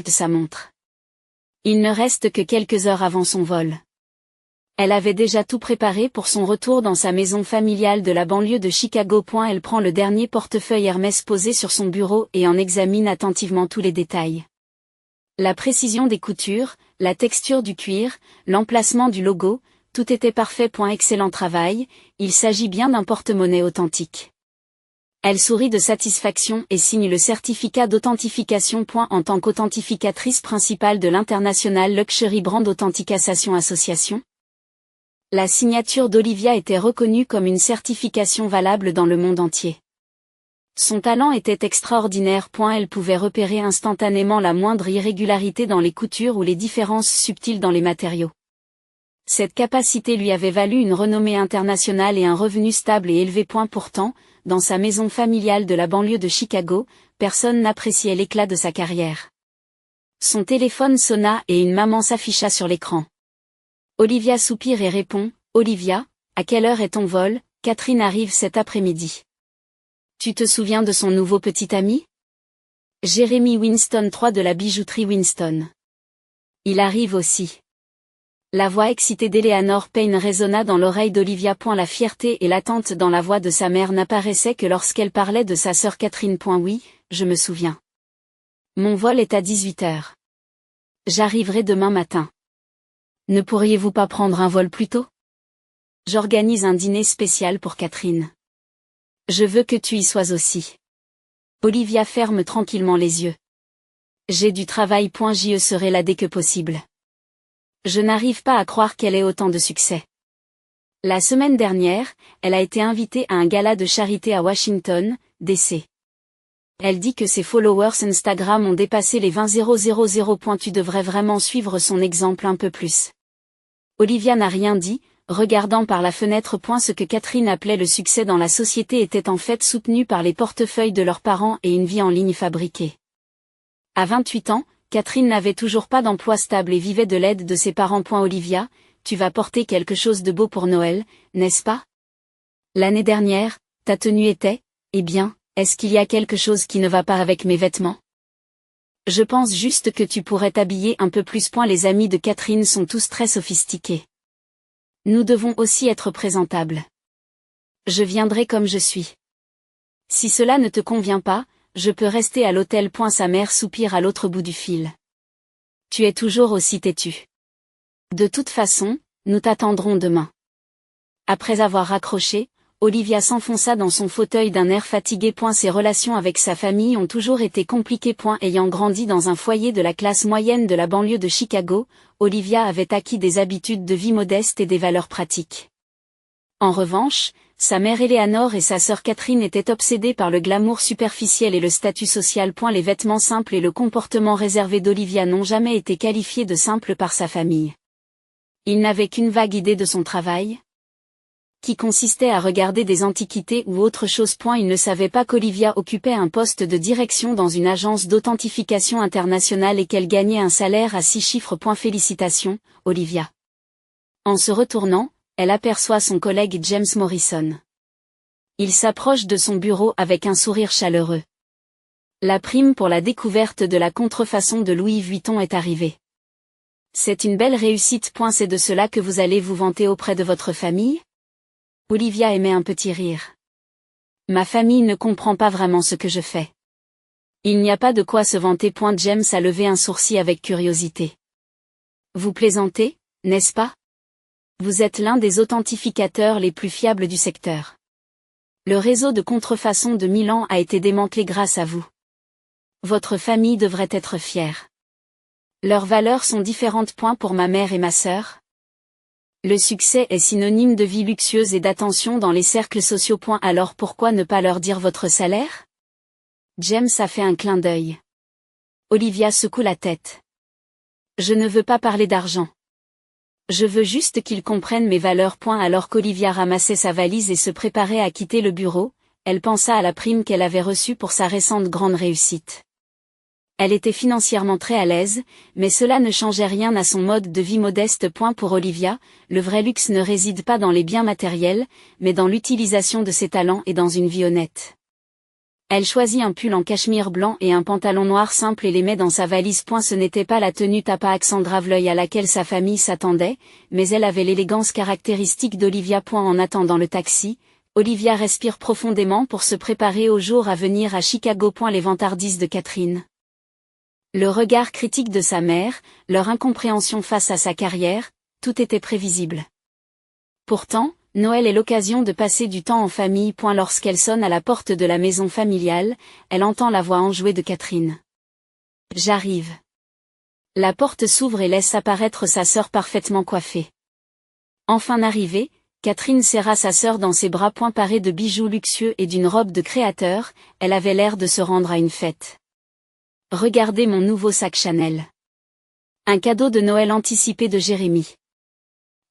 de sa montre. Il ne reste que quelques heures avant son vol. Elle avait déjà tout préparé pour son retour dans sa maison familiale de la banlieue de Chicago. Elle prend le dernier portefeuille Hermès posé sur son bureau et en examine attentivement tous les détails. La précision des coutures, la texture du cuir, l'emplacement du logo, tout était parfait. Excellent travail, il s'agit bien d'un porte-monnaie authentique. Elle sourit de satisfaction et signe le certificat d'authentification. En tant qu'authentificatrice principale de l'International Luxury Brand Authentication Association, la signature d'Olivia était reconnue comme une certification valable dans le monde entier. Son talent était extraordinaire. Elle pouvait repérer instantanément la moindre irrégularité dans les coutures ou les différences subtiles dans les matériaux. Cette capacité lui avait valu une renommée internationale et un revenu stable et élevé. Pourtant, dans sa maison familiale de la banlieue de Chicago, personne n'appréciait l'éclat de sa carrière. Son téléphone sonna et une maman s'afficha sur l'écran. Olivia soupire et répond, « Olivia, à quelle heure est ton vol? Catherine arrive cet après-midi. » Tu te souviens de son nouveau petit ami? Jeremy Winston III de la bijouterie Winston. Il arrive aussi. La voix excitée d'Eleanor Payne résonna dans l'oreille d'Olivia. La fierté et l'attente dans la voix de sa mère n'apparaissaient que lorsqu'elle parlait de sa sœur Catherine. Oui, je me souviens. Mon vol est à 18h. J'arriverai demain matin. Ne pourriez-vous pas prendre un vol plus tôt? J'organise un dîner spécial pour Catherine. Je veux que tu y sois aussi. Olivia ferme tranquillement les yeux. J'ai du travail. J'y serai là dès que possible. Je n'arrive pas à croire qu'elle ait autant de succès. La semaine dernière, elle a été invitée à un gala de charité à Washington, D.C. Elle dit que ses followers Instagram ont dépassé les 20 000. Tu devrais vraiment suivre son exemple un peu plus. Olivia n'a rien dit, regardant par la fenêtre. Ce que Catherine appelait le succès dans la société était en fait soutenu par les portefeuilles de leurs parents et une vie en ligne fabriquée. À 28 ans, Catherine n'avait toujours pas d'emploi stable et vivait de l'aide de ses parents. Olivia, tu vas porter quelque chose de beau pour Noël, n'est-ce pas? L'année dernière, ta tenue était, eh bien, est-ce qu'il y a quelque chose qui ne va pas avec mes vêtements? Je pense juste que tu pourrais t'habiller un peu plus. Les amis de Catherine sont tous très sophistiqués. Nous devons aussi être présentables. Je viendrai comme je suis. Si cela ne te convient pas, je peux rester à l'hôtel. Sa mère soupire à l'autre bout du fil. Tu es toujours aussi têtu. De toute façon, nous t'attendrons demain. Après avoir raccroché, Olivia s'enfonça dans son fauteuil d'un air fatigué. Ses relations avec sa famille ont toujours été compliquées. Ayant grandi dans un foyer de la classe moyenne de la banlieue de Chicago, Olivia avait acquis des habitudes de vie modestes et des valeurs pratiques. En revanche, sa mère Eleanor et sa sœur Catherine étaient obsédées par le glamour superficiel et le statut social. Les vêtements simples et le comportement réservé d'Olivia n'ont jamais été qualifiés de simples par sa famille. Ils n'avaient qu'une vague idée de son travail, qui consistait à regarder des antiquités ou autre chose. Ils ne savaient pas qu'Olivia occupait un poste de direction dans une agence d'authentification internationale et qu'elle gagnait un salaire à 6 chiffres. Félicitations, Olivia. En se retournant, elle aperçoit son collègue James Morrison. Il s'approche de son bureau avec un sourire chaleureux. La prime pour la découverte de la contrefaçon de Louis Vuitton est arrivée. C'est une belle réussite. C'est de cela que vous allez vous vanter auprès de votre famille? Olivia émet un petit rire. Ma famille ne comprend pas vraiment ce que je fais. Il n'y a pas de quoi se vanter. James a levé un sourcil avec curiosité. Vous plaisantez, n'est-ce pas? Vous êtes l'un des authentificateurs les plus fiables du secteur. Le réseau de contrefaçon de Milan a été démantelé grâce à vous. Votre famille devrait être fière. Leurs valeurs sont différentes. Pour ma mère et ma sœur, le succès est synonyme de vie luxueuse et d'attention dans les cercles sociaux. Alors pourquoi ne pas leur dire votre salaire? James a fait un clin d'œil. Olivia secoue la tête. Je ne veux pas parler d'argent. Je veux juste qu'ils comprennent mes valeurs. Alors qu'Olivia ramassait sa valise et se préparait à quitter le bureau, elle pensa à la prime qu'elle avait reçue pour sa récente grande réussite. Elle était financièrement très à l'aise, mais cela ne changeait rien à son mode de vie modeste. Pour Olivia, le vrai luxe ne réside pas dans les biens matériels, mais dans l'utilisation de ses talents et dans une vie honnête. Elle choisit un pull en cachemire blanc et un pantalon noir simple et les met dans sa valise. Ce n'était pas la tenue tapa accent grave l'œil à laquelle sa famille s'attendait, mais elle avait l'élégance caractéristique d'Olivia. En attendant le taxi, Olivia respire profondément pour se préparer au jour à venir à Chicago. Les vantardises de Catherine. Le regard critique de sa mère, leur incompréhension face à sa carrière, tout était prévisible. Pourtant, Noël est l'occasion de passer du temps en famille. Lorsqu'elle sonne à la porte de la maison familiale, elle entend la voix enjouée de Catherine. « J'arrive. » La porte s'ouvre et laisse apparaître sa sœur parfaitement coiffée. Enfin arrivée, Catherine serra sa sœur dans ses bras. Parée de bijoux luxueux et d'une robe de créateur, elle avait l'air de se rendre à une fête. « Regardez mon nouveau sac Chanel. Un cadeau de Noël anticipé de Jérémy. »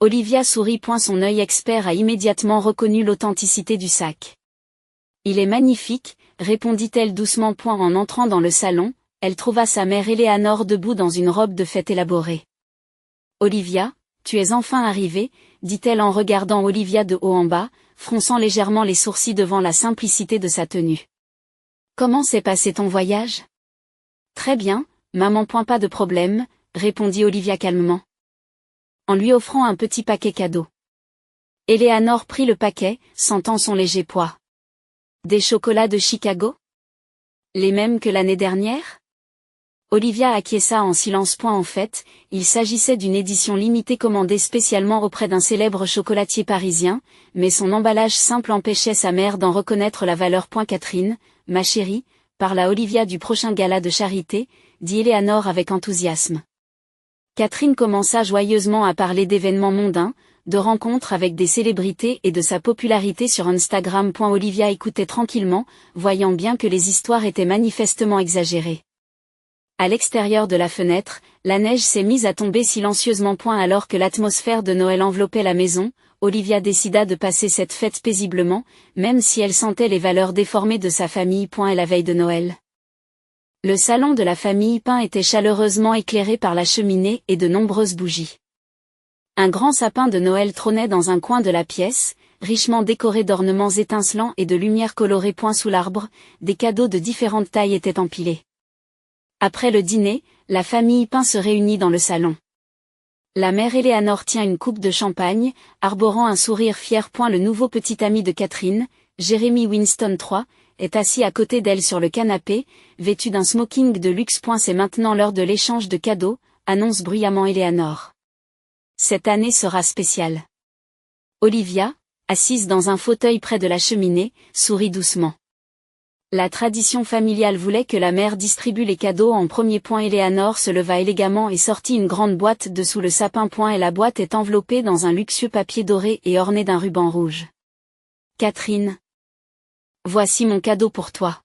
Olivia sourit. Son œil expert a immédiatement reconnu l'authenticité du sac. « Il est magnifique, » répondit-elle doucement. En entrant dans le salon, elle trouva sa mère Eleanor debout dans une robe de fête élaborée. « Olivia, tu es enfin arrivée, » dit-elle en regardant Olivia de haut en bas, fronçant légèrement les sourcils devant la simplicité de sa tenue. « Comment s'est passé ton voyage ? » « Très bien, maman. Pas de problème, » répondit Olivia calmement, en lui offrant un petit paquet cadeau. Eleanor prit le paquet, sentant son léger poids. « Des chocolats de Chicago ? Les mêmes que l'année dernière ? » Olivia acquiesça en silence. En fait, il s'agissait d'une édition limitée commandée spécialement auprès d'un célèbre chocolatier parisien, mais son emballage simple empêchait sa mère d'en reconnaître la valeur. Catherine, ma chérie, parle à Olivia du prochain gala de charité, dit Eleanor avec enthousiasme. Catherine commença joyeusement à parler d'événements mondains, de rencontres avec des célébrités et de sa popularité sur Instagram. Olivia écoutait tranquillement, voyant bien que les histoires étaient manifestement exagérées. À l'extérieur de la fenêtre, la neige s'est mise à tomber silencieusement. Alors que l'atmosphère de Noël enveloppait la maison, Olivia décida de passer cette fête paisiblement, même si elle sentait les valeurs déformées de sa famille. La veille de Noël. Le salon de la famille Pain était chaleureusement éclairé par la cheminée et de nombreuses bougies. Un grand sapin de Noël trônait dans un coin de la pièce, richement décoré d'ornements étincelants et de lumières colorées. Sous l'arbre, des cadeaux de différentes tailles étaient empilés. Après le dîner, la famille Pain se réunit dans le salon. La mère Eleanor tient une coupe de champagne, arborant un sourire fier. Le nouveau petit ami de Catherine, Jeremy Winston III, est assis à côté d'elle sur le canapé, vêtu d'un smoking de luxe. C'est maintenant l'heure de l'échange de cadeaux, annonce bruyamment Eleanor. Cette année sera spéciale. Olivia, assise dans un fauteuil près de la cheminée, sourit doucement. La tradition familiale voulait que la mère distribue les cadeaux en premier. Eleanor se leva élégamment et sortit une grande boîte de sous le sapin. Et la boîte est enveloppée dans un luxueux papier doré et ornée d'un ruban rouge. Catherine. Voici mon cadeau pour toi.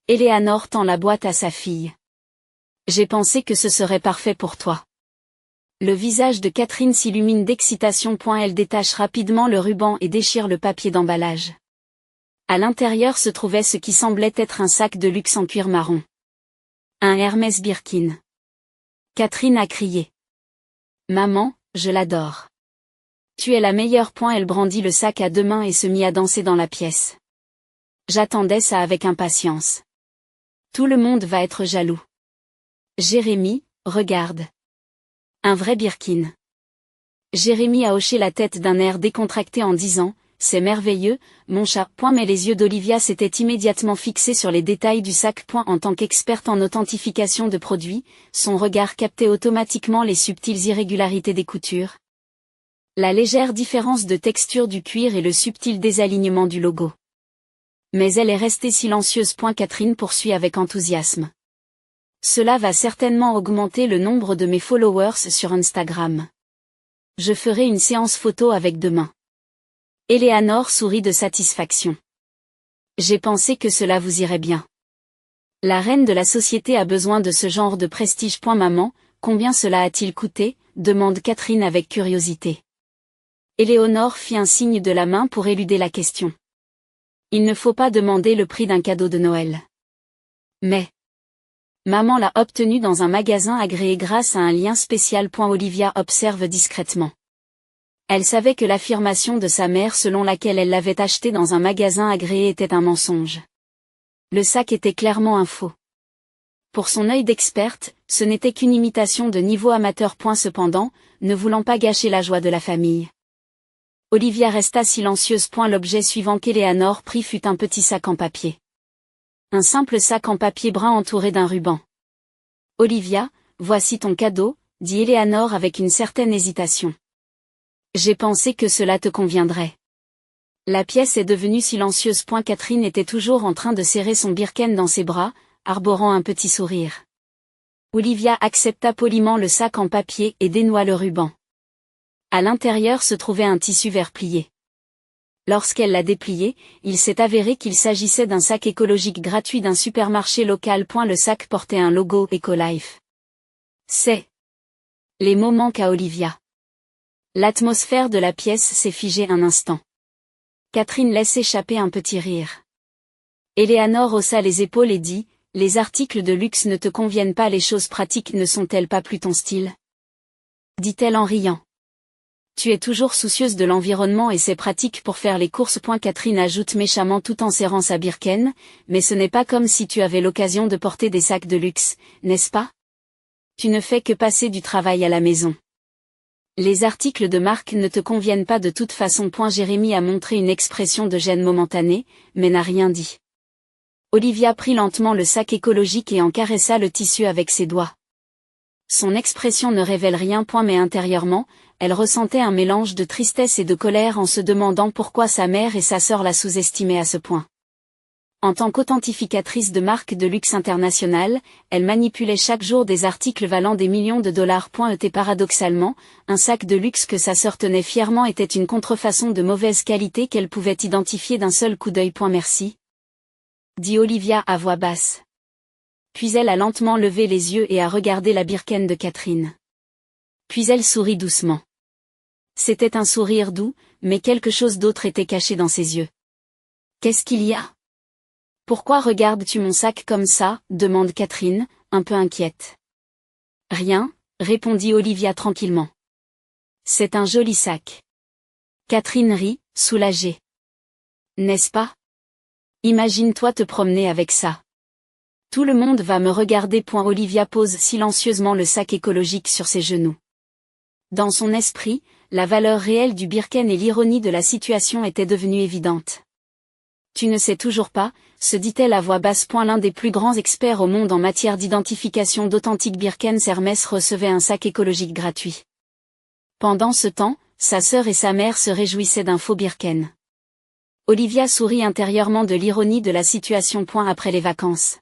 Eleanor tend la boîte à sa fille. J'ai pensé que ce serait parfait pour toi. Le visage de Catherine s'illumine d'excitation. Elle détache rapidement le ruban et déchire le papier d'emballage. À l'intérieur se trouvait ce qui semblait être un sac de luxe en cuir marron. Un Hermès Birkin. Catherine a crié. Maman, je l'adore. Tu es la meilleure. Elle brandit le sac à deux mains et se mit à danser dans la pièce. J'attendais ça avec impatience. Tout le monde va être jaloux. Jérémy, regarde. Un vrai Birkin. Jérémy a hoché la tête d'un air décontracté en disant, c'est merveilleux, mon chat. Mais les yeux d'Olivia s'étaient immédiatement fixés sur les détails du sac. En tant qu'experte en authentification de produits, son regard captait automatiquement les subtiles irrégularités des coutures. La légère différence de texture du cuir et le subtil désalignement du logo. Mais elle est restée silencieuse. Catherine poursuit avec enthousiasme. Cela va certainement augmenter le nombre de mes followers sur Instagram. Je ferai une séance photo avec demain. Eleanor sourit de satisfaction. J'ai pensé que cela vous irait bien. La reine de la société a besoin de ce genre de prestige. Maman, combien cela a-t-il coûté ? Demande Catherine avec curiosité. Eleanor fit un signe de la main pour éluder la question. Il ne faut pas demander le prix d'un cadeau de Noël. Mais maman l'a obtenu dans un magasin agréé grâce à un lien spécial. Olivia observe discrètement. Elle savait que l'affirmation de sa mère selon laquelle elle l'avait acheté dans un magasin agréé était un mensonge. Le sac était clairement un faux. Pour son œil d'experte, ce n'était qu'une imitation de niveau amateur. Cependant, ne voulant pas gâcher la joie de la famille, Olivia resta silencieuse. L'objet suivant qu'Eleanor prit fut un petit sac en papier. Un simple sac en papier brun entouré d'un ruban. « Olivia, voici ton cadeau », dit Eleanor avec une certaine hésitation. « J'ai pensé que cela te conviendrait. » La pièce est devenue silencieuse. Catherine était toujours en train de serrer son Birken dans ses bras, arborant un petit sourire. Olivia accepta poliment le sac en papier et dénoua le ruban. À l'intérieur se trouvait un tissu vert plié. Lorsqu'elle l'a déplié, il s'est avéré qu'il s'agissait d'un sac écologique gratuit d'un supermarché local. Le sac portait un logo Ecolife. C'est. Les mots manquent à Olivia. L'atmosphère de la pièce s'est figée un instant. Catherine laisse échapper un petit rire. Eleanor haussa les épaules et dit, « Les articles de luxe ne te conviennent pas, les choses pratiques ne sont-elles pas plus ton style ?» dit-elle en riant. « Tu es toujours soucieuse de l'environnement et c'est pratique pour faire les courses. » Catherine ajoute méchamment tout en serrant sa Birken, « Mais ce n'est pas comme si tu avais l'occasion de porter des sacs de luxe, n'est-ce pas? Tu ne fais que passer du travail à la maison. Les articles de marque ne te conviennent pas de toute façon. » Jérémie a montré une expression de gêne momentanée, mais n'a rien dit. Olivia prit lentement le sac écologique et en caressa le tissu avec ses doigts. Son expression ne révèle rien. Mais intérieurement, elle ressentait un mélange de tristesse et de colère en se demandant pourquoi sa mère et sa sœur la sous-estimaient à ce point. En tant qu'authentificatrice de marques de luxe internationales, elle manipulait chaque jour des articles valant des millions de dollars. Paradoxalement, un sac de luxe que sa sœur tenait fièrement était une contrefaçon de mauvaise qualité qu'elle pouvait identifier d'un seul coup d'œil. Merci, dit Olivia à voix basse. Puis elle a lentement levé les yeux et a regardé la Birken de Catherine. Puis elle sourit doucement. C'était un sourire doux, mais quelque chose d'autre était caché dans ses yeux. « Qu'est-ce qu'il y a ? Pourquoi regardes-tu mon sac comme ça ? Demande Catherine, un peu inquiète. « Rien, » répondit Olivia tranquillement. « C'est un joli sac. » Catherine rit, soulagée. « N'est-ce pas ? Imagine-toi te promener avec ça. Tout le monde va me regarder. » Olivia pose silencieusement le sac écologique sur ses genoux. Dans son esprit, la valeur réelle du Birken et l'ironie de la situation étaient devenues évidentes. « Tu ne sais toujours pas », se dit-elle à voix basse. L'un des plus grands experts au monde en matière d'identification d'authentiques Birkens, Hermès, recevait un sac écologique gratuit. Pendant ce temps, sa sœur et sa mère se réjouissaient d'un faux Birken. Olivia sourit intérieurement de l'ironie de la situation. Après les vacances,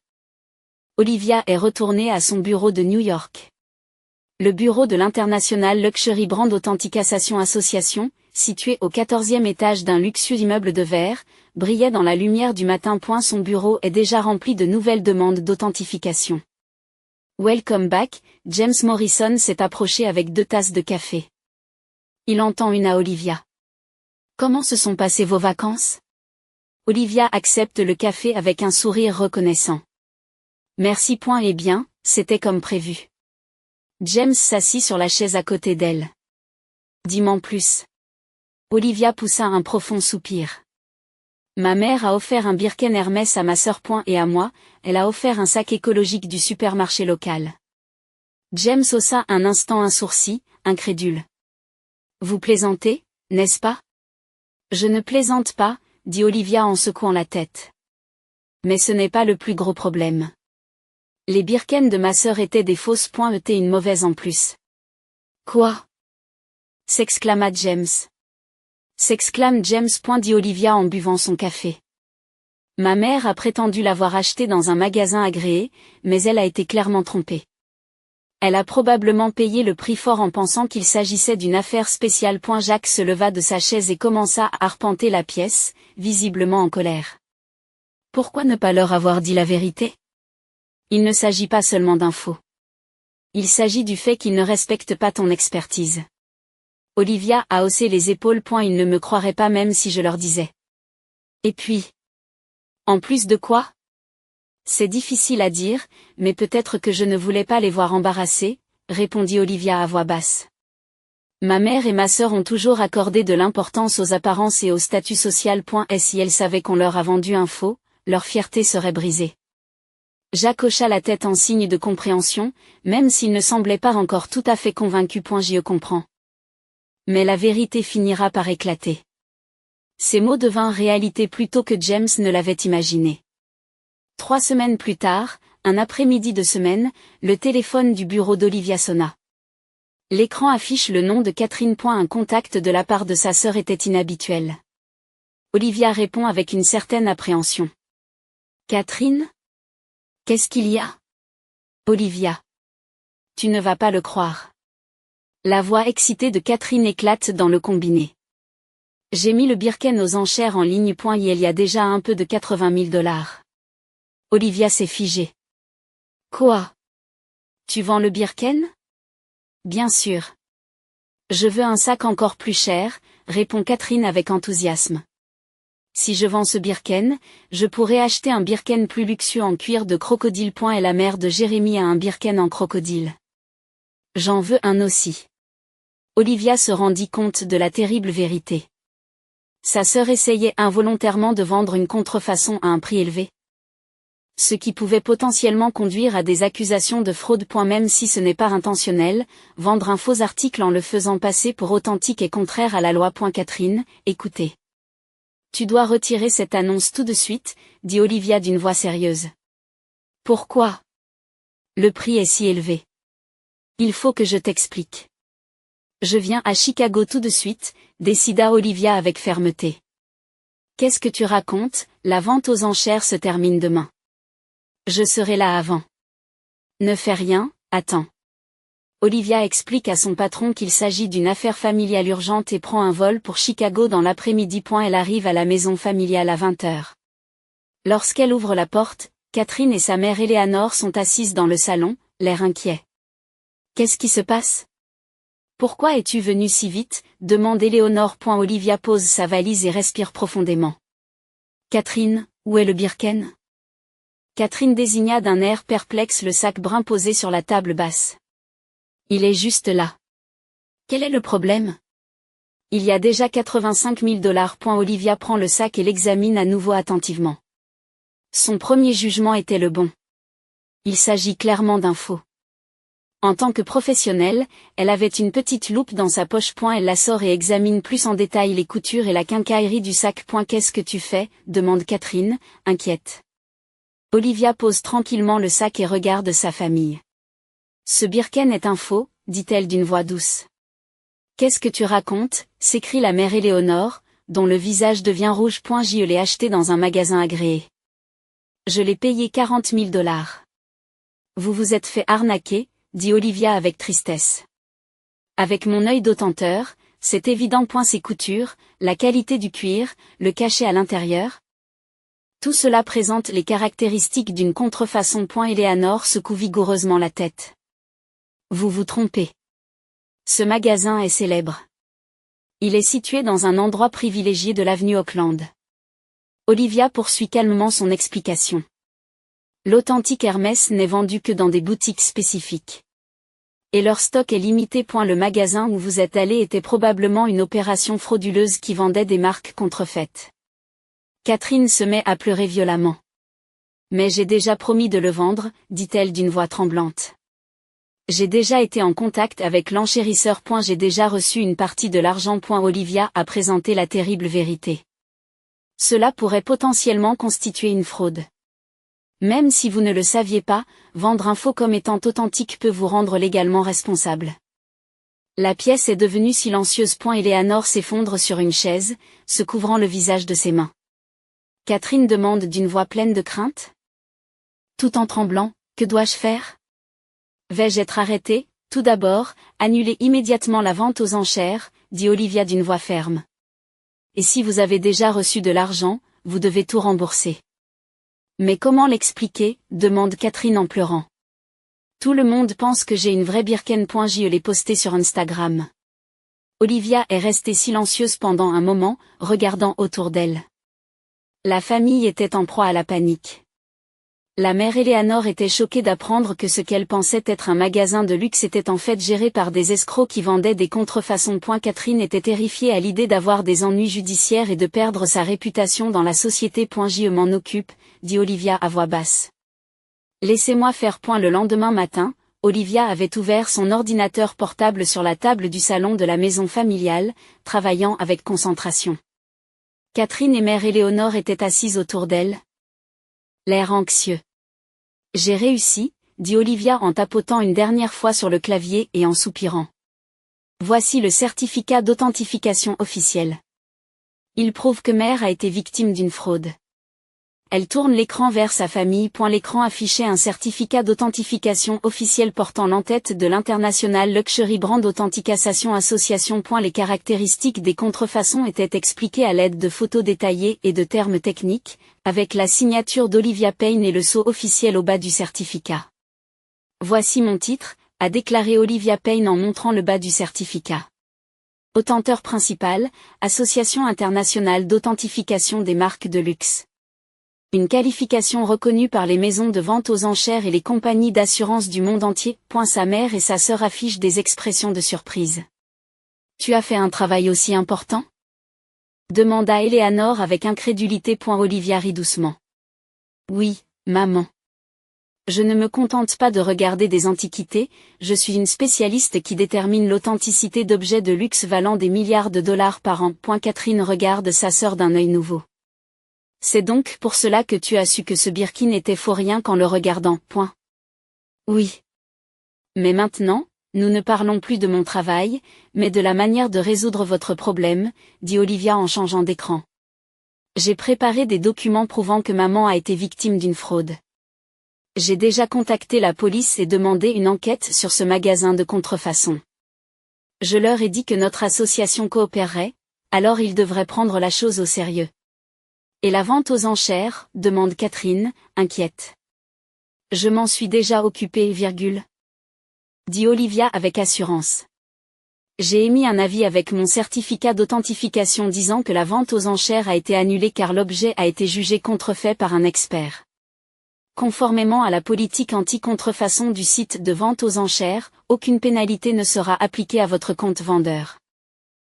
Olivia est retournée à son bureau de New York. Le bureau de l'International Luxury Brand Authentication Association, situé au 14e étage d'un luxueux immeuble de verre, brillait dans la lumière du matin. Son bureau est déjà rempli de nouvelles demandes d'authentification. Welcome back, James Morrison s'est approché avec 2 tasses de café. Il en tend une à Olivia. Comment se sont passées vos vacances ? Olivia accepte le café avec un sourire reconnaissant. Merci. Et bien, c'était comme prévu. James s'assit sur la chaise à côté d'elle. Dis-m'en plus. Olivia poussa un profond soupir. Ma mère a offert un Birken Hermès à ma sœur. Et à moi, elle a offert un sac écologique du supermarché local. James haussa un instant un sourcil, incrédule. Vous plaisantez, n'est-ce pas ? Je ne plaisante pas, dit Olivia en secouant la tête. Mais ce n'est pas le plus gros problème. Les Birken de ma sœur étaient des fausses. Étaient une mauvaise en plus. Quoi ? S'exclama James. S'exclame James. Dit Olivia en buvant son café. Ma mère a prétendu l'avoir acheté dans un magasin agréé, mais elle a été clairement trompée. Elle a probablement payé le prix fort en pensant qu'il s'agissait d'une affaire spéciale. Jacques se leva de sa chaise et commença à arpenter la pièce, visiblement en colère. Pourquoi ne pas leur avoir dit la vérité ? Il ne s'agit pas seulement d'un faux. Il s'agit du fait qu'ils ne respectent pas ton expertise. Olivia a haussé les épaules. Ils ne me croiraient pas même si je leur disais. Et puis, en plus de quoi ? C'est difficile à dire, mais peut-être que je ne voulais pas les voir embarrassés, répondit Olivia à voix basse. Ma mère et ma sœur ont toujours accordé de l'importance aux apparences et au statut social. Et si elles savaient qu'on leur a vendu un faux, leur fierté serait brisée. Jacques hocha la tête en signe de compréhension, même s'il ne semblait pas encore tout à fait convaincu. Je comprends. Mais la vérité finira par éclater. Ces mots devinrent réalité plus tôt que James ne l'avait imaginé. 3 semaines plus tard, un après-midi de semaine, le téléphone du bureau d'Olivia sonna. L'écran affiche le nom de Catherine. Un contact de la part de sa sœur était inhabituel. Olivia répond avec une certaine appréhension. Catherine? Qu'est-ce qu'il y a? Olivia. Tu ne vas pas le croire. La voix excitée de Catherine éclate dans le combiné. J'ai mis le Birken aux enchères en ligne. Il y a déjà un peu de 80 000 $. Olivia s'est figée. Quoi? Tu vends le Birken? Bien sûr. Je veux un sac encore plus cher, répond Catherine avec enthousiasme. Si je vends ce Birken, je pourrais acheter un Birken plus luxueux en cuir de crocodile. Et la mère de Jérémy a un Birken en crocodile. J'en veux un aussi. Olivia se rendit compte de la terrible vérité. Sa sœur essayait involontairement de vendre une contrefaçon à un prix élevé. Ce qui pouvait potentiellement conduire à des accusations de fraude. Même si ce n'est pas intentionnel, vendre un faux article en le faisant passer pour authentique est contraire à la loi. Catherine, écoutez. Tu dois retirer cette annonce tout de suite, dit Olivia d'une voix sérieuse. Pourquoi? Le prix est si élevé. Il faut que je t'explique. Je viens à Chicago tout de suite, décida Olivia avec fermeté. Qu'est-ce que tu racontes? La vente aux enchères se termine demain. Je serai là avant. Ne fais rien, attends. Olivia explique à son patron qu'il s'agit d'une affaire familiale urgente et prend un vol pour Chicago dans l'après-midi. Elle arrive à la maison familiale à 20 h. Lorsqu'elle ouvre la porte, Catherine et sa mère Eleanor sont assises dans le salon, l'air inquiet. Qu'est-ce qui se passe? Pourquoi es-tu venue si vite? Demande Eleanor. Olivia pose sa valise et respire profondément. Catherine, où est le Birken? Catherine désigna d'un air perplexe le sac brun posé sur la table basse. Il est juste là. Quel est le problème? Il y a déjà 85 000 $. Olivia prend le sac et l'examine à nouveau attentivement. Son premier jugement était le bon. Il s'agit clairement d'un faux. En tant que professionnelle, elle avait une petite loupe dans sa poche. Elle la sort et examine plus en détail les coutures et la quincaillerie du sac. Qu'est-ce que tu fais? Demande Catherine, inquiète. Olivia pose tranquillement le sac et regarde sa famille. Ce Birken est un faux, dit-elle d'une voix douce. Qu'est-ce que tu racontes? S'écrie la mère Éléonore, dont le visage devient rouge. Je l'ai acheté dans un magasin agréé. Je l'ai payé 40 000 $. Vous vous êtes fait arnaquer, dit Olivia avec tristesse. Avec mon œil d'autenteur, c'est évident. Ces coutures, la qualité du cuir, le cachet à l'intérieur. Tout cela présente les caractéristiques d'une contrefaçon. Eleanor secoue vigoureusement la tête. Vous vous trompez. Ce magasin est célèbre. Il est situé dans un endroit privilégié de l'avenue Auckland. Olivia poursuit calmement son explication. L'authentique Hermès n'est vendu que dans des boutiques spécifiques. Et leur stock est limité. Le magasin où vous êtes allé était probablement une opération frauduleuse qui vendait des marques contrefaites. Catherine se met à pleurer violemment. Mais j'ai déjà promis de le vendre, dit-elle d'une voix tremblante. J'ai déjà été en contact avec l'enchérisseur. J'ai déjà reçu une partie de l'argent. Olivia a présenté la terrible vérité. Cela pourrait potentiellement constituer une fraude. Même si vous ne le saviez pas, vendre un faux comme étant authentique peut vous rendre légalement responsable. La pièce est devenue silencieuse. Eleanor s'effondre sur une chaise, se couvrant le visage de ses mains. Catherine demande d'une voix pleine de crainte. Tout en tremblant, que dois-je faire? Vais-je être arrêtée? Tout d'abord, annulez immédiatement la vente aux enchères, dit Olivia d'une voix ferme. Et si vous avez déjà reçu de l'argent, vous devez tout rembourser. Mais comment l'expliquer? Demande Catherine en pleurant. Tout le monde pense que j'ai une vraie Birken. Je l'ai postée sur Instagram. Olivia est restée silencieuse pendant un moment, regardant autour d'elle. La famille était en proie à la panique. La mère Eleanor était choquée d'apprendre que ce qu'elle pensait être un magasin de luxe était en fait géré par des escrocs qui vendaient des contrefaçons. Catherine était terrifiée à l'idée d'avoir des ennuis judiciaires et de perdre sa réputation dans la société. Je m'en occupe, dit Olivia à voix basse. Laissez-moi faire. Le lendemain matin, Olivia avait ouvert son ordinateur portable sur la table du salon de la maison familiale, travaillant avec concentration. Catherine et mère Éléonore étaient assises autour d'elle. L'air anxieux. J'ai réussi, dit Olivia en tapotant une dernière fois sur le clavier et en soupirant. Voici le certificat d'authentification officiel. Il prouve que mère a été victime d'une fraude. Elle tourne l'écran vers sa famille. L'écran affichait un certificat d'authentification officiel portant l'entête de l'International Luxury Brand Authentication Association. Les caractéristiques des contrefaçons étaient expliquées à l'aide de photos détaillées et de termes techniques, avec la signature d'Olivia Payne et le sceau officiel au bas du certificat. Voici mon titre, a déclaré Olivia Payne en montrant le bas du certificat. Autenteur principal, Association internationale d'authentification des marques de luxe. Une qualification reconnue par les maisons de vente aux enchères et les compagnies d'assurance du monde entier. Sa mère et sa sœur affichent des expressions de surprise. Tu as fait un travail aussi important ? Demanda Eleanor avec incrédulité. Olivia rit doucement. Oui, maman. Je ne me contente pas de regarder des antiquités, je suis une spécialiste qui détermine l'authenticité d'objets de luxe valant des milliards de dollars par an. Catherine regarde sa sœur d'un œil nouveau. C'est donc pour cela que tu as su que ce Birkin était faux rien qu'en le regardant. Oui. Mais maintenant, nous ne parlons plus de mon travail, mais de la manière de résoudre votre problème, dit Olivia en changeant d'écran. J'ai préparé des documents prouvant que maman a été victime d'une fraude. J'ai déjà contacté la police et demandé une enquête sur ce magasin de contrefaçon. Je leur ai dit que notre association coopérerait, alors ils devraient prendre la chose au sérieux. Et la vente aux enchères, demande Catherine, inquiète. Je m'en suis déjà occupée, dit Olivia avec assurance. J'ai émis un avis avec mon certificat d'authentification disant que la vente aux enchères a été annulée car l'objet a été jugé contrefait par un expert. Conformément à la politique anti-contrefaçon du site de vente aux enchères, aucune pénalité ne sera appliquée à votre compte vendeur.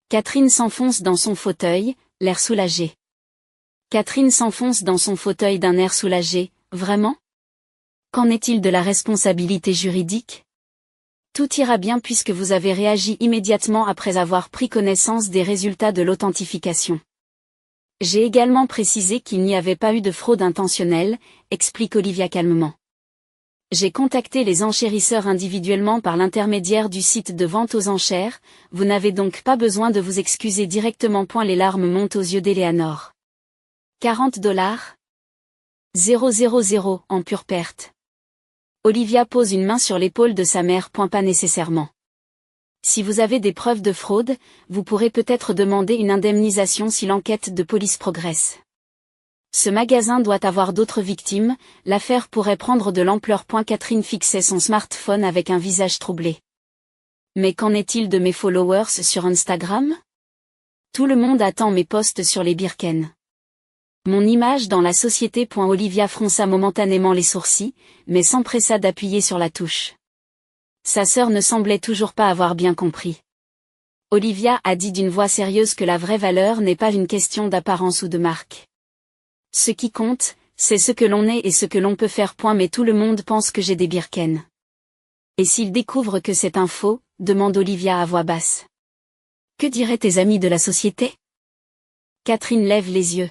Catherine s'enfonce dans son fauteuil, l'air soulagé. Catherine s'enfonce dans son fauteuil d'un air soulagé, vraiment ? Qu'en est-il de la responsabilité juridique ? Tout ira bien puisque vous avez réagi immédiatement après avoir pris connaissance des résultats de l'authentification. J'ai également précisé qu'il n'y avait pas eu de fraude intentionnelle, explique Olivia calmement. J'ai contacté les enchérisseurs individuellement par l'intermédiaire du site de vente aux enchères, vous n'avez donc pas besoin de vous excuser directement. Les larmes montent aux yeux d'Eleanor. 40 $. 000 en pure perte. Olivia pose une main sur l'épaule de sa mère. Pas nécessairement. Si vous avez des preuves de fraude, vous pourrez peut-être demander une indemnisation si l'enquête de police progresse. Ce magasin doit avoir d'autres victimes, l'affaire pourrait prendre de l'ampleur. Catherine fixait son smartphone avec un visage troublé. Mais qu'en est-il de mes followers sur Instagram ? Tout le monde attend mes posts sur les Birken. Mon image dans la société. Olivia fronça momentanément les sourcils, mais s'empressa d'appuyer sur la touche. Sa sœur ne semblait toujours pas avoir bien compris. Olivia a dit d'une voix sérieuse que la vraie valeur n'est pas une question d'apparence ou de marque. Ce qui compte, c'est ce que l'on est et ce que l'on peut faire. Mais tout le monde pense que j'ai des Birken. Et s'ils découvrent que c'est un faux, demande Olivia à voix basse. Que diraient tes amis de la société ? Catherine lève les yeux.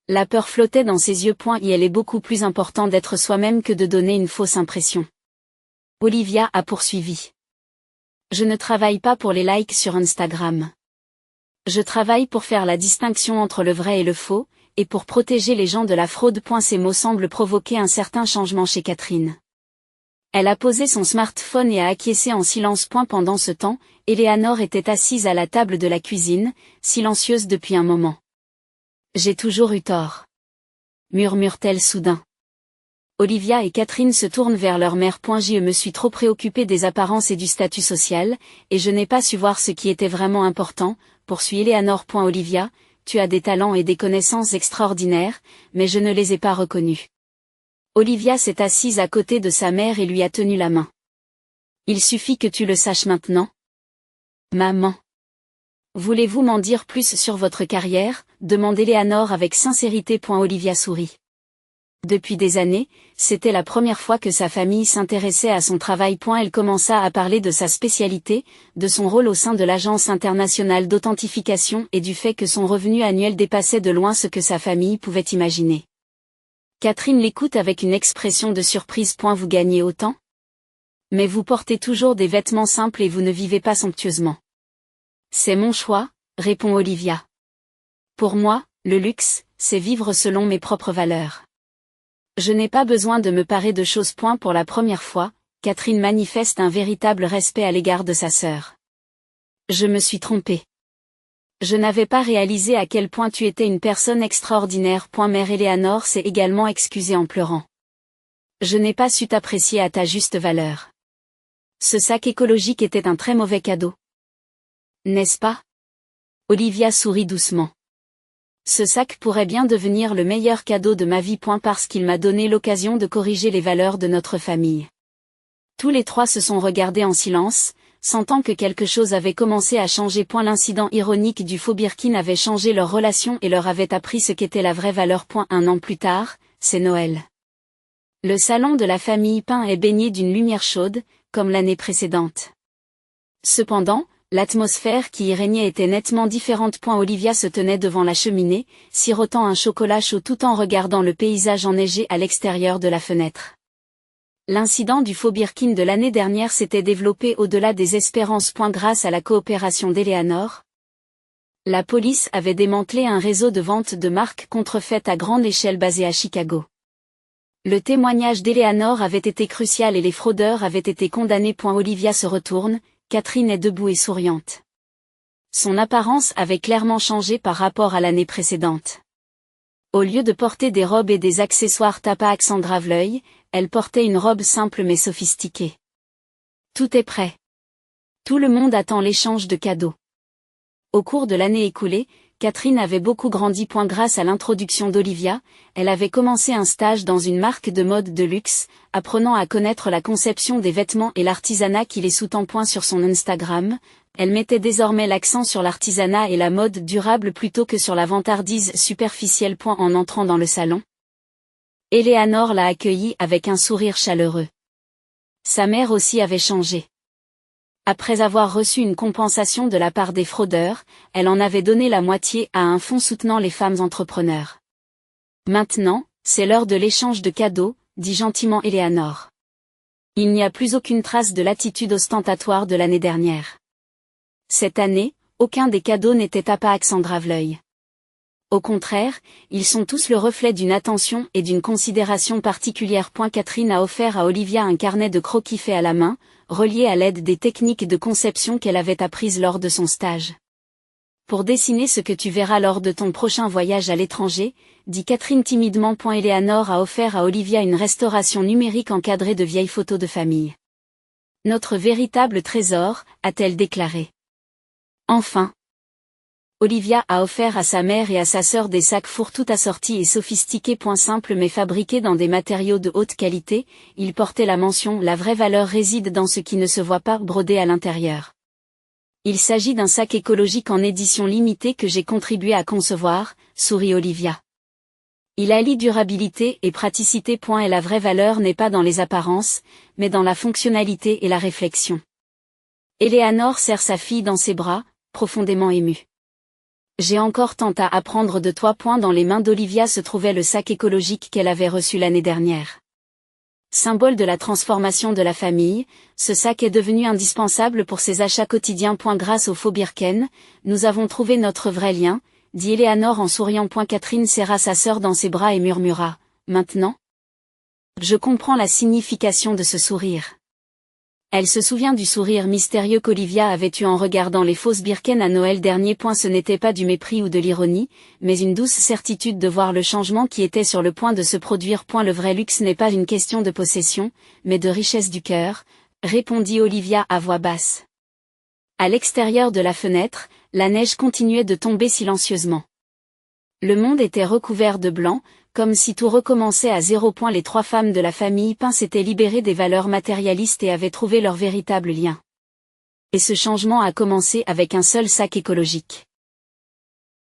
La peur flottait dans ses yeux. Et elle est beaucoup plus important d'être soi-même que de donner une fausse impression. Olivia a poursuivi. Je ne travaille pas pour les likes sur Instagram. Je travaille pour faire la distinction entre le vrai et le faux, et pour protéger les gens de la fraude. Ces mots semblent provoquer un certain changement chez Catherine. Elle a posé son smartphone et a acquiescé en silence. Pendant ce temps, Eleanor était assise à la table de la cuisine, silencieuse depuis un moment. J'ai toujours eu tort. Murmure-t-elle soudain. Olivia et Catherine se tournent vers leur mère. Je me suis trop préoccupée des apparences et du statut social, et je n'ai pas su voir ce qui était vraiment important, poursuit Eleanor. Olivia, tu as des talents et des connaissances extraordinaires, mais je ne les ai pas reconnus. Olivia s'est assise à côté de sa mère et lui a tenu la main. Il suffit que tu le saches maintenant. Maman. Voulez-vous m'en dire plus sur votre carrière, demande Eleanor avec sincérité. Olivia sourit. Depuis des années, c'était la première fois que sa famille s'intéressait à son travail. Elle commença à parler de sa spécialité, de son rôle au sein de l'Agence internationale d'authentification et du fait que son revenu annuel dépassait de loin ce que sa famille pouvait imaginer. Catherine l'écoute avec une expression de surprise. Vous gagnez autant? Mais vous portez toujours des vêtements simples et vous ne vivez pas somptueusement. C'est mon choix, répond Olivia. Pour moi, le luxe, c'est vivre selon mes propres valeurs. Je n'ai pas besoin de me parer de choses. Pour la première fois, Catherine manifeste un véritable respect à l'égard de sa sœur. Je me suis trompée. Je n'avais pas réalisé à quel point tu étais une personne extraordinaire. Mère Eleanor s'est également excusée en pleurant. Je n'ai pas su t'apprécier à ta juste valeur. Ce sac écologique était un très mauvais cadeau. N'est-ce pas? Olivia sourit doucement. Ce sac pourrait bien devenir le meilleur cadeau de ma vie. Parce qu'il m'a donné l'occasion de corriger les valeurs de notre famille. Tous les trois se sont regardés en silence, sentant que quelque chose avait commencé à changer. L'incident ironique du faux Birkin avait changé leur relation et leur avait appris ce qu'était la vraie valeur. Un an plus tard, c'est Noël. Le salon de la famille Pain est baigné d'une lumière chaude, comme l'année précédente. Cependant, l'atmosphère qui y régnait était nettement différente. Olivia se tenait devant la cheminée, sirotant un chocolat chaud tout en regardant le paysage enneigé à l'extérieur de la fenêtre. L'incident du faux Birkin de l'année dernière s'était développé au-delà des espérances. Grâce à la coopération d'Eleanor, la police avait démantelé un réseau de vente de marques contrefaites à grande échelle basé à Chicago. Le témoignage d'Eleanor avait été crucial et les fraudeurs avaient été condamnés. Olivia se retourne, Catherine est debout et souriante. Son apparence avait clairement changé par rapport à l'année précédente. Au lieu de porter des robes et des accessoires tapax s'endrave l'œil, elle portait une robe simple mais sophistiquée. Tout est prêt. Tout le monde attend l'échange de cadeaux. Au cours de l'année écoulée, Catherine avait beaucoup grandi. Grâce à l'introduction d'Olivia, elle avait commencé un stage dans une marque de mode de luxe, apprenant à connaître la conception des vêtements et l'artisanat qui les sous-tend. Sur son Instagram, elle mettait désormais l'accent sur l'artisanat et la mode durable plutôt que sur la vantardise superficielle. En entrant dans le salon, Eleanor l'a accueillie avec un sourire chaleureux. Sa mère aussi avait changé. Après avoir reçu une compensation de la part des fraudeurs, elle en avait donné la moitié à un fonds soutenant les femmes entrepreneurs. Maintenant, c'est l'heure de l'échange de cadeaux, dit gentiment Eleanor. Il n'y a plus aucune trace de l'attitude ostentatoire de l'année dernière. Cette année, aucun des cadeaux n'était tapax s'endrave l'œil. Au contraire, ils sont tous le reflet d'une attention et d'une considération particulière. Catherine a offert à Olivia un carnet de croquis fait à la main, relié à l'aide des techniques de conception qu'elle avait apprises lors de son stage. Pour dessiner ce que tu verras lors de ton prochain voyage à l'étranger, dit Catherine timidement. Eleanor a offert à Olivia une restauration numérique encadrée de vieilles photos de famille. Notre véritable trésor, a-t-elle déclaré. Enfin, Olivia a offert à sa mère et à sa sœur des sacs fourre-tout assortis et sophistiqués. Simples mais fabriqués dans des matériaux de haute qualité, ils portaient la mention « La vraie valeur réside dans ce qui ne se voit pas » brodé à l'intérieur. Il s'agit d'un sac écologique en édition limitée que j'ai contribué à concevoir, sourit Olivia. Il allie durabilité et praticité. Et la vraie valeur n'est pas dans les apparences, mais dans la fonctionnalité et la réflexion. Eleanor serre sa fille dans ses bras, profondément émue. J'ai encore tant à apprendre de toi. Dans les mains d'Olivia se trouvait le sac écologique qu'elle avait reçu l'année dernière. Symbole de la transformation de la famille, ce sac est devenu indispensable pour ses achats quotidiens. Grâce au faux Birken, nous avons trouvé notre vrai lien, dit Eleanor en souriant. Catherine serra sa sœur dans ses bras et murmura, maintenant? Je comprends la signification de ce sourire. Elle se souvient du sourire mystérieux qu'Olivia avait eu en regardant les fausses Birken à Noël dernier. Ce n'était pas du mépris ou de l'ironie, mais une douce certitude de voir le changement qui était sur le point de se produire. Le vrai luxe n'est pas une question de possession, mais de richesse du cœur, répondit Olivia à voix basse. À l'extérieur de la fenêtre, la neige continuait de tomber silencieusement. Le monde était recouvert de blanc, Comme si tout recommençait à zéro. Les 3 femmes de la famille Pain s'étaient libérées des valeurs matérialistes et avaient trouvé leur véritable lien. Et ce changement a commencé avec un seul sac écologique.